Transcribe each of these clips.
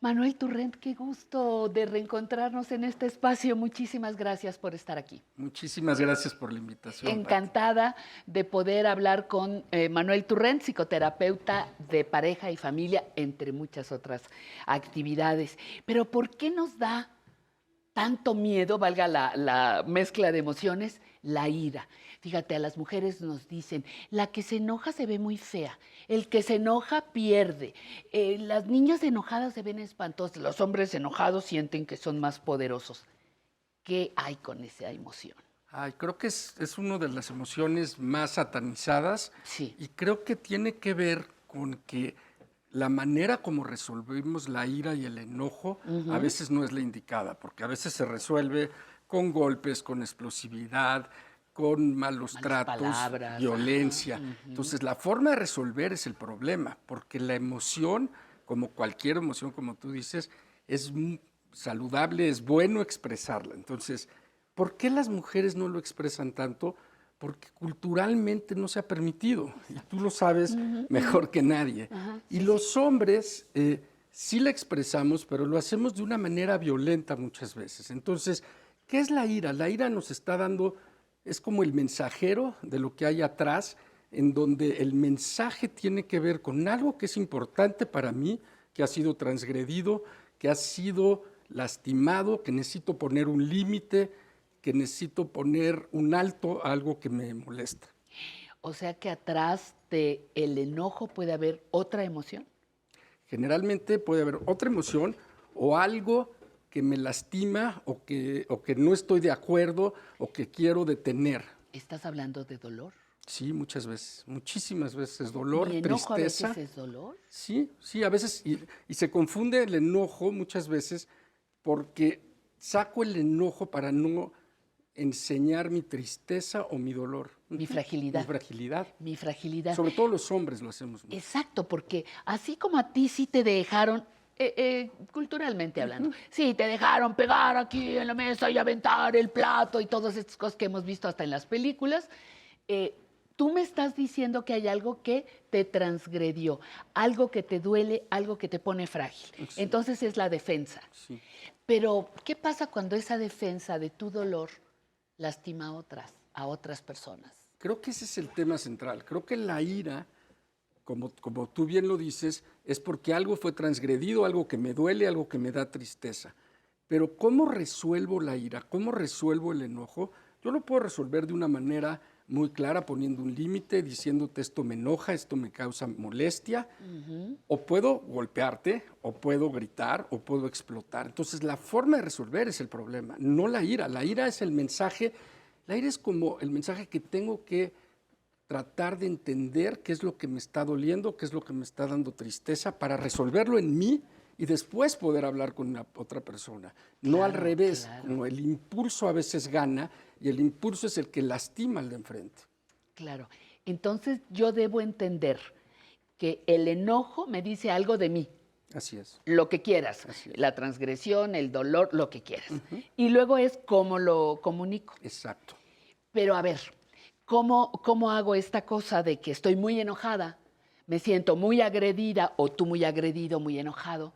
Manuel Turrent, qué gusto de reencontrarnos en este espacio. Muchísimas gracias por estar aquí. Muchísimas gracias por la invitación, Pati. Encantada de poder hablar con Manuel Turrent, psicoterapeuta de pareja y familia, entre muchas otras actividades. Pero ¿por qué nos da tanto miedo, valga la mezcla de emociones, la ira? Fíjate, a las mujeres nos dicen, la que se enoja se ve muy fea, el que se enoja pierde, las niñas enojadas se ven espantosas, los hombres enojados sienten que son más poderosos. ¿Qué hay con esa emoción? Ay, creo que es una de las emociones más satanizadas Sí. y creo que tiene que ver con que la manera como resolvemos la ira y el enojo a veces no es la indicada, porque a veces se resuelve con golpes, con explosividad, con malos Malas tratos, palabras, ajá. violencia. Entonces, la forma de resolver es el problema, porque la emoción, como cualquier emoción, como tú dices, es saludable, es bueno expresarla. Entonces, ¿por qué las mujeres no lo expresan tanto? Porque culturalmente no se ha permitido, y tú lo sabes mejor que nadie. Ajá, Y sí, sí. los hombres sí la expresamos, pero lo hacemos de una manera violenta muchas veces. Entonces, ¿qué es la ira? La ira nos está dando, es como el mensajero de lo que hay atrás, en donde el mensaje tiene que ver con algo que es importante para mí, que ha sido transgredido, que ha sido lastimado, que necesito poner un límite, que necesito poner un alto a algo que me molesta. O sea que atrás de el enojo puede haber otra emoción. Generalmente puede haber otra emoción o algo que me lastima o que no estoy de acuerdo o que quiero detener. ¿Estás hablando de dolor? Sí, muchas veces, muchísimas veces, dolor, ¿Mi enojo a veces tristeza. es dolor? Sí, sí, a veces, y se confunde el enojo muchas veces porque saco el enojo para no enseñar mi tristeza o mi dolor. Mi Mi fragilidad. fragilidad. Mi fragilidad. Sobre todo los hombres lo hacemos mucho. Exacto, porque así como a ti sí te dejaron, culturalmente hablando, sí, te dejaron pegar aquí en la mesa y aventar el plato y todas estas cosas que hemos visto hasta en las películas, tú me estás diciendo que hay algo que te transgredió, algo que te duele, algo que te pone frágil. Sí, Entonces es la defensa. sí. Pero, ¿qué pasa cuando esa defensa de tu dolor lastima a otras personas? Creo que ese es el tema central. Creo que la ira, como tú bien lo dices, es porque algo fue transgredido, algo que me duele, algo que me da tristeza. Pero ¿cómo resuelvo la ira? ¿Cómo resuelvo el enojo? Yo lo puedo resolver de una manera muy clara, poniendo un límite, diciéndote esto me enoja, esto me causa molestia, o puedo golpearte, o puedo gritar, o puedo explotar. Entonces la forma de resolver es el problema, no la ira. La ira es el mensaje, la ira es como el mensaje que tengo que tratar de entender qué es lo que me está doliendo, qué es lo que me está dando tristeza, para resolverlo en mí y después poder hablar con otra persona. No al Claro, revés, claro. como el impulso a veces gana y el impulso es el que lastima al de enfrente. Claro. Entonces yo debo entender que el enojo me dice algo de mí, Así es, lo que quieras, así es. la transgresión, el dolor, lo que quieras. Y luego es cómo lo comunico. Exacto. Pero a ver, ¿cómo hago esta cosa de que estoy muy enojada, me siento muy agredida o tú muy agredido, muy enojado,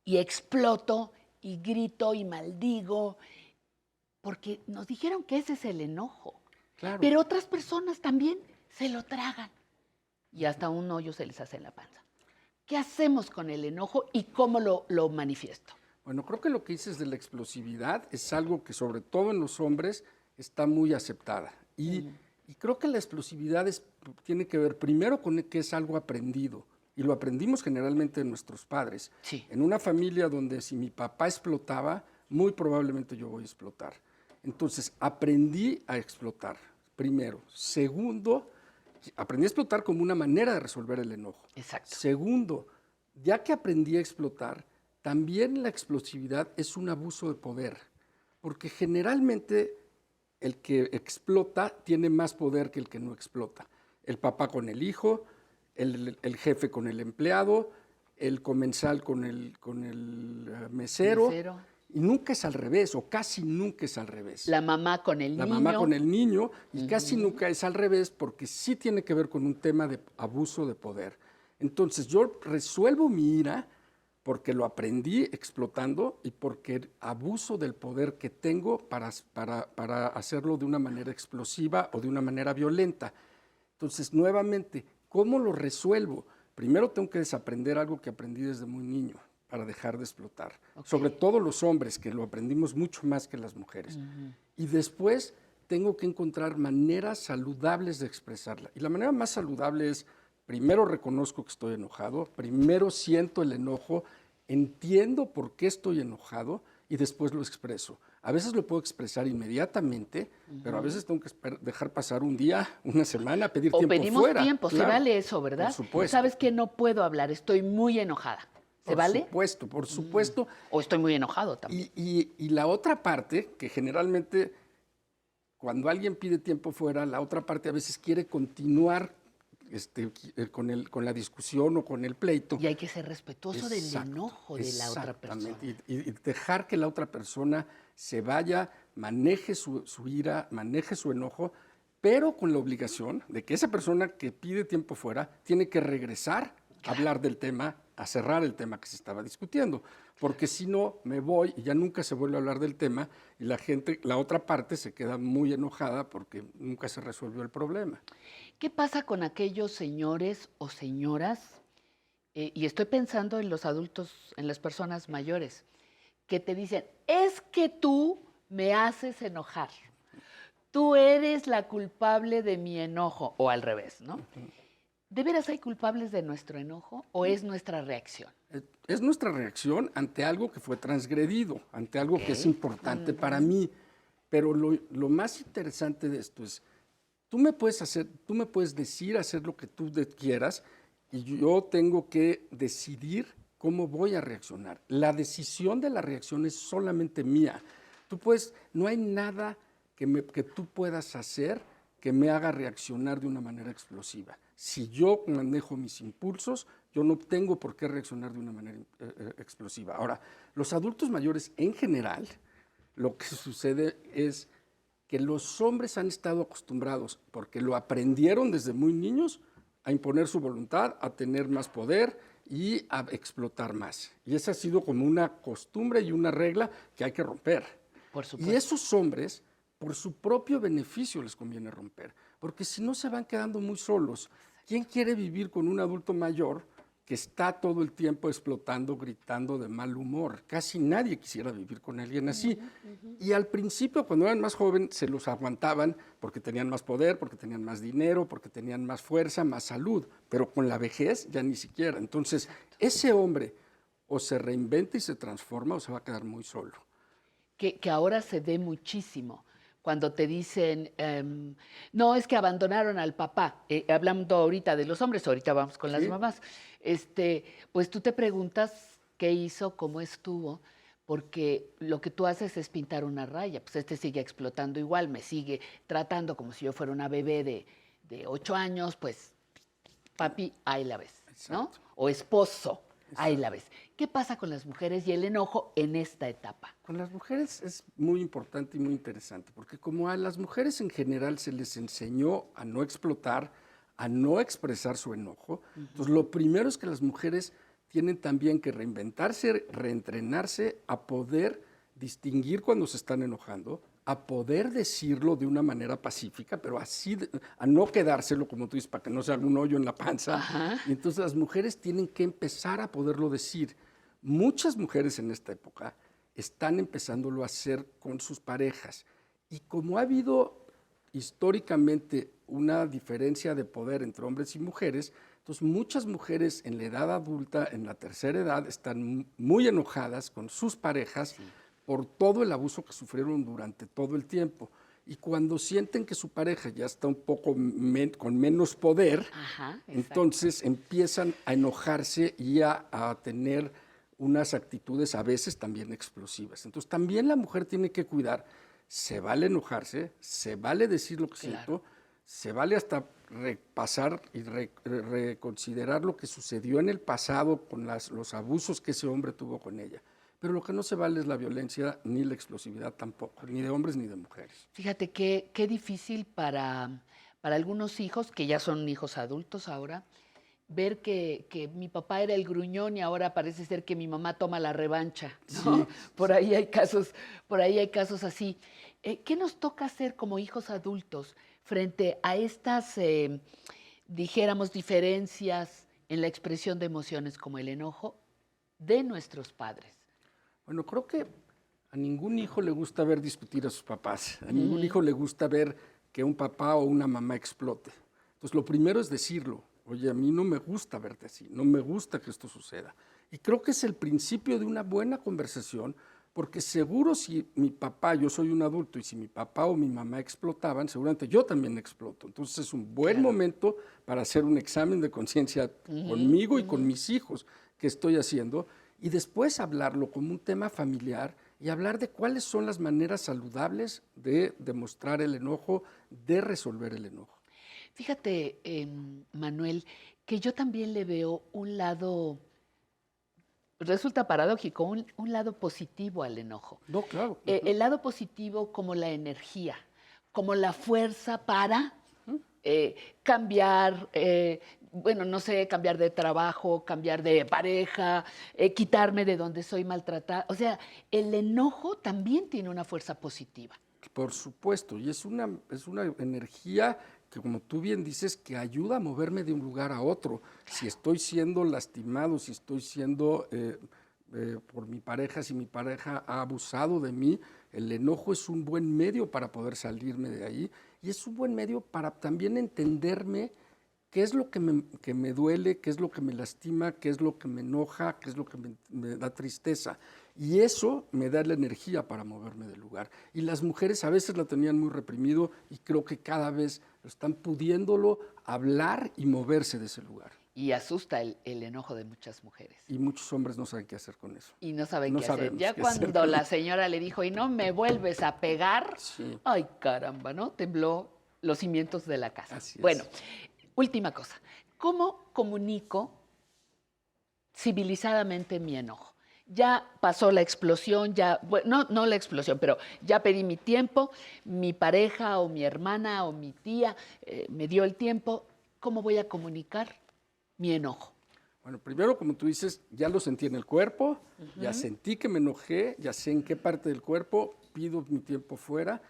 y exploto y grito y maldigo? Porque nos dijeron que ese es el enojo. Claro. Pero otras personas también se lo tragan y hasta un hoyo se les hace en la panza. ¿Qué hacemos con el enojo y cómo lo manifiesto? Bueno, creo que lo que dices de la explosividad es algo que sobre todo en los hombres está muy aceptada. Y creo que la explosividad tiene que ver primero con que es algo aprendido. Y lo aprendimos generalmente de nuestros padres. Sí. En una familia donde si mi papá explotaba, muy probablemente yo voy a explotar. Entonces, aprendí a explotar, primero. Segundo, aprendí a explotar como una manera de resolver el enojo. Exacto. Segundo, ya que aprendí a explotar, también la explosividad es un abuso de poder, porque generalmente el que explota tiene más poder que el que no explota. El papá con el hijo, el jefe con el empleado, el comensal con el mesero, Mesero. y nunca es al revés, o casi nunca es al revés. La mamá con el La niño. mamá con el niño, y casi nunca es al revés, porque sí tiene que ver con un tema de abuso de poder. Entonces yo resuelvo mi ira porque lo aprendí explotando y porque abuso del poder que tengo para hacerlo de una manera explosiva o de una manera violenta. Entonces, nuevamente, ¿cómo lo resuelvo? Primero tengo que desaprender algo que aprendí desde muy niño para dejar de explotar. Sobre todo los hombres, que lo aprendimos mucho más que las mujeres. Y después tengo que encontrar maneras saludables de expresarla. Y la manera más saludable es, primero reconozco que estoy enojado, primero siento el enojo, entiendo por qué estoy enojado y después lo expreso. A veces lo puedo expresar inmediatamente, pero a veces tengo que dejar pasar un día, una semana, pedir O tiempo pedimos fuera. tiempo, se Claro, vale eso, por ¿verdad? supuesto. ¿Sabes que no puedo hablar? Estoy muy enojada. ¿Se vale? Por supuesto. O estoy muy enojado también. Y la otra parte, que generalmente cuando alguien pide tiempo fuera, la otra parte a veces quiere continuar con la discusión o con el pleito. Y hay que ser respetuoso del Exacto, enojo de la otra persona. exactamente. Y dejar que la otra persona se vaya, maneje su ira, maneje su enojo, pero con la obligación de que esa persona que pide tiempo fuera tiene que regresar a hablar del tema, a cerrar el tema que se estaba discutiendo. Porque si no, me voy y ya nunca se vuelve a hablar del tema y la gente, la otra parte se queda muy enojada porque nunca se resolvió el problema. ¿Qué pasa con aquellos señores o señoras? Y estoy pensando en los adultos, en las personas mayores, que te dicen, es que tú me haces enojar. Tú eres la culpable de mi enojo. O al revés, ¿no? ¿De veras hay culpables de nuestro enojo o es nuestra reacción? Es nuestra reacción ante algo que fue transgredido, ante algo que es importante para mí. Pero lo más interesante de esto es, tú me puedes decir hacer lo que tú quieras y yo tengo que decidir cómo voy a reaccionar. La decisión de la reacción es solamente mía. No hay nada que tú puedas hacer que me haga reaccionar de una manera explosiva. Si yo manejo mis impulsos, yo no tengo por qué reaccionar de una manera explosiva. Ahora, los adultos mayores en general, lo que sucede es que los hombres han estado acostumbrados, porque lo aprendieron desde muy niños, a imponer su voluntad, a tener más poder y a explotar más. Y esa ha sido como una costumbre y una regla que hay que romper. Por supuesto. Y esos hombres, por su propio beneficio, les conviene romper, porque si no se van quedando muy solos. ¿Quién quiere vivir con un adulto mayor que está todo el tiempo explotando, gritando de mal humor? Casi nadie quisiera vivir con alguien así. Y al principio, cuando eran más jóvenes, se los aguantaban porque tenían más poder, porque tenían más dinero, porque tenían más fuerza, más salud. Pero con la vejez ya ni siquiera. Entonces, ese hombre o se reinventa y se transforma o se va a quedar muy solo. Que ahora se ve muchísimo. Cuando te dicen, no, es que abandonaron al papá. Hablando ahorita de los hombres, ahorita vamos con las Sí. mamás. Pues tú te preguntas qué hizo, cómo estuvo, porque lo que tú haces es pintar una raya. Pues sigue explotando igual, me sigue tratando como si yo fuera una bebé de 8 años, pues papi, ahí la ves, ¿no? Exacto. O esposo, ahí la ves. ¿Qué pasa con las mujeres y el enojo en esta etapa? Con las mujeres es muy importante y muy interesante, porque como a las mujeres en general se les enseñó a no explotar, a no expresar su enojo, entonces lo primero es que las mujeres tienen también que reinventarse, reentrenarse a poder distinguir cuando se están enojando, a poder decirlo de una manera pacífica, pero así, a no quedárselo, como tú dices, para que no se haga un hoyo en la panza. Ajá. Y entonces las mujeres tienen que empezar a poderlo decir. Muchas mujeres en esta época están empezándolo a hacer con sus parejas. Y como ha habido históricamente una diferencia de poder entre hombres y mujeres, entonces muchas mujeres en la edad adulta, en la tercera edad, están muy enojadas con sus parejas por todo el abuso que sufrieron durante todo el tiempo. Y cuando sienten que su pareja ya está un poco con menos poder, Ajá, exacto. entonces empiezan a enojarse y a tener unas actitudes a veces también explosivas. Entonces también la mujer tiene que cuidar, se vale enojarse, se vale decir lo que siento, se vale hasta repasar y reconsiderar lo que sucedió en el pasado con los abusos que ese hombre tuvo con ella. Pero lo que no se vale es la violencia ni la explosividad tampoco, ni de hombres ni de mujeres. Fíjate qué difícil para algunos hijos, que ya son hijos adultos ahora, ver que mi papá era el gruñón y ahora parece ser que mi mamá toma la revancha, ¿no? Sí, Por ahí hay casos así. ¿Qué nos toca hacer como hijos adultos frente a estas, dijéramos, diferencias en la expresión de emociones como el enojo de nuestros padres? bueno, creo que a ningún hijo le gusta ver discutir a sus papás. A ningún Ujú. hijo le gusta ver que un papá o una mamá explote. Entonces, lo primero es decirlo. Oye, a mí no me gusta verte así, no me gusta que esto suceda. Y creo que es el principio de una buena conversación, porque seguro si mi papá, yo soy un adulto, y si mi papá o mi mamá explotaban, seguramente yo también exploto. Entonces es un buen Claro. momento para hacer un examen de conciencia Ujú, conmigo y con ujú. mis hijos que estoy haciendo, y después hablarlo como un tema familiar y hablar de cuáles son las maneras saludables de demostrar el enojo, de resolver el enojo. Fíjate, Manuel, que yo también le veo un lado, resulta paradójico, un lado positivo al enojo. No, claro. El lado positivo como la energía, como la fuerza para cambiar, bueno, no sé, cambiar de trabajo, cambiar de pareja, quitarme de donde soy maltratada. O sea, el enojo también tiene una fuerza positiva. Por supuesto, y es una energía que, como tú bien dices, que ayuda a moverme de un lugar a otro. Si estoy siendo lastimado, si estoy siendo por mi pareja, si mi pareja ha abusado de mí, el enojo es un buen medio para poder salirme de ahí y es un buen medio para también entenderme qué es lo que me duele, qué es lo que me lastima, qué es lo que me enoja, qué es lo que me da tristeza. Y eso me da la energía para moverme del lugar. Y las mujeres a veces la tenían muy reprimido y creo que cada vez están pudiéndolo hablar y moverse de ese lugar. Y asusta el enojo de muchas mujeres. Y muchos hombres no saben qué hacer con eso. Y no saben No qué hacer. sabemos Ya qué hacer cuando con la eso. señora le dijo, y no me vuelves a pegar, Sí, ay caramba, ¿no? Tembló los cimientos de la casa. así Bueno, es. última cosa. ¿Cómo comunico civilizadamente mi enojo? Ya pasó la explosión, ya, bueno, no la explosión, pero ya pedí mi tiempo, mi pareja o mi hermana o mi tía me dio el tiempo. ¿Cómo voy a comunicar mi enojo? Bueno, primero, como tú dices, ya lo sentí en el cuerpo, ya Ujú. sentí que me enojé, ya sé en qué parte del cuerpo, pido mi tiempo fuera,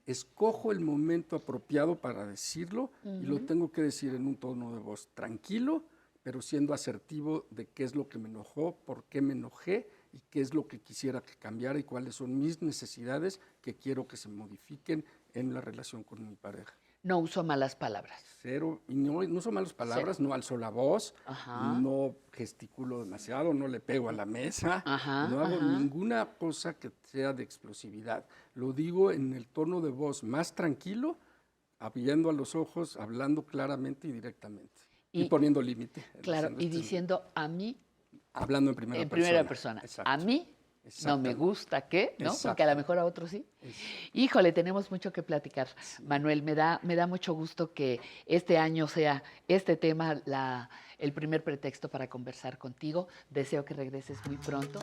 escojo el momento apropiado para decirlo y lo Ujú. tengo que decir en un tono de voz tranquilo, pero siendo asertivo de qué es lo que me enojó, por qué me enojé y qué es lo que quisiera que cambiara y cuáles son mis necesidades que quiero que se modifiquen en la relación con mi pareja. No uso malas palabras. Cero, y no uso malas Cero. palabras, no alzo la voz, Ajá, no gesticulo demasiado, no le pego a la mesa, ajá, no hago ajá. ninguna cosa que sea de explosividad. Lo digo en el tono de voz más tranquilo, viendo a los ojos, hablando claramente y directamente. Y Y poniendo límite, claro, diciendo, y diciendo a mí hablando en primera en primera persona. persona, a Exacto, mí no me exactamente, gusta que, ¿no? Porque a lo exacto. mejor a otros sí. Es- Híjole, tenemos mucho que platicar. sí. Manuel, me da mucho gusto que este año sea este tema el primer pretexto para conversar contigo. Deseo que regreses muy pronto.